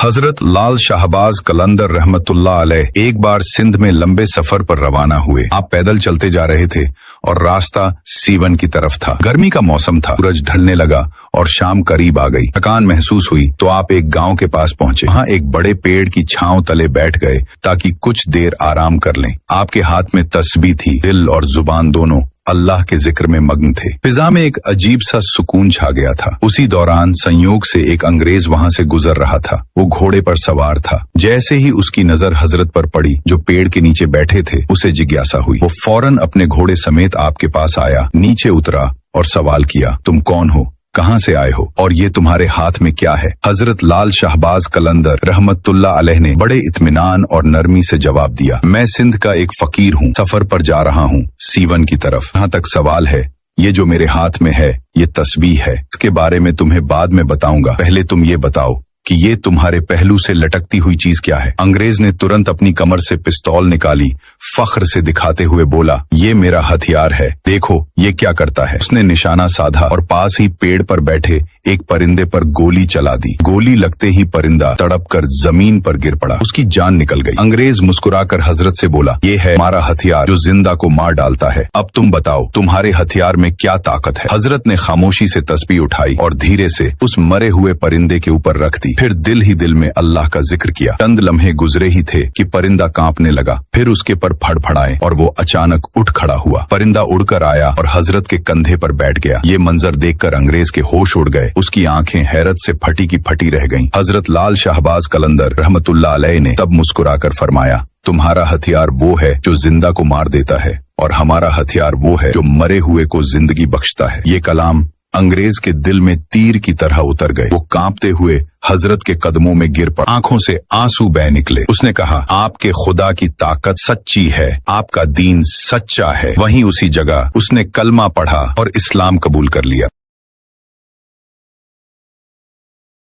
हजरत लाल शाहबाज कलंदर रहमतुल्लाह अलैह एक बार सिंध में लंबे सफर पर रवाना हुए। आप पैदल चलते जा रहे थे और रास्ता सीवन की तरफ था। गर्मी का मौसम था, सूरज ढलने लगा और शाम करीब आ गई। थकान महसूस हुई तो आप एक गांव के पास पहुंचे। वहां एक बड़े पेड़ की छांव तले बैठ गए ताकि कुछ देर आराम कर लें। आपके हाथ में तस्बीह थी, दिल और जुबान दोनों अल्लाह के जिक्र में मग्न थे। फिजा में एक अजीब सा सुकून छा गया था। उसी दौरान संयोग से एक अंग्रेज वहां से गुजर रहा था। वो घोड़े पर सवार था। जैसे ही उसकी नजर हजरत पर पड़ी जो पेड़ के नीचे बैठे थे, उसे जिज्ञासा हुई। वो फौरन अपने घोड़े समेत आपके पास आया, नीचे उतरा और सवाल किया, तुम कौन हो, कहां से आए हो और ये तुम्हारे हाथ में क्या है? हजरत लाल शाहबाज कलंदर रहमतुल्लाह अलैह ने बड़े इत्मीनान और नरमी से जवाब दिया, मैं सिंध का एक फकीर हूँ, सफर पर जा रहा हूँ सीवन की तरफ। जहाँ तक सवाल है, ये जो मेरे हाथ में है ये तस्बीह है। इसके बारे में तुम्हें बाद में बताऊंगा। पहले तुम ये बताओ कि ये तुम्हारे पहलू से लटकती हुई चीज क्या है? अंग्रेज ने तुरंत अपनी कमर से पिस्तौल निकाली, फख्र से दिखाते हुए बोला, ये मेरा हथियार है, देखो ये क्या करता है। उसने निशाना साधा और पास ही पेड़ पर बैठे एक परिंदे पर गोली चला दी। गोली लगते ही परिंदा तड़प कर जमीन पर गिर पड़ा, उसकी जान निकल गई। अंग्रेज मुस्कुराकर हजरत से बोला, ये है हमारा हथियार जो जिंदा को मार डालता है। अब तुम बताओ तुम्हारे हथियार में क्या ताकत है? हजरत ने खामोशी से तस्बीह उठाई और धीरे से उस मरे हुए परिंदे के ऊपर रख दी। फिर दिल ही दिल में अल्लाह का जिक्र किया। चंद लम्हे गुजरे ही थे कि परिंदा कांपने लगा, फिर उसके पर फड़फड़ाए और वो अचानक उठ खड़ा हुआ। परिंदा उड़कर आया और हजरत के कंधे पर बैठ गया। ये मंजर देखकर अंग्रेज के होश उड़ गए। उसकी आंखें हैरत से फटी की फटी रह गईं। हजरत लाल शाहबाज कलंदर रहमतुल्लाह अलैह ने तब मुस्कुराकर फरमाया, तुम्हारा हथियार वो है जो जिंदा को मार देता है और हमारा हथियार वो है जो मरे हुए को जिंदगी बख्शता है। ये कलाम अंग्रेज के दिल में तीर की तरह उतर गए। वो कांपते हुए हजरत के कदमों में गिर पड़ा, आंखों से आंसू बह निकले। उसने कहा, आपके खुदा की ताकत सच्ची है, आपका दीन सच्चा है। वहीं उसी जगह उसने कलमा पढ़ा और इस्लाम कबूल कर लिया।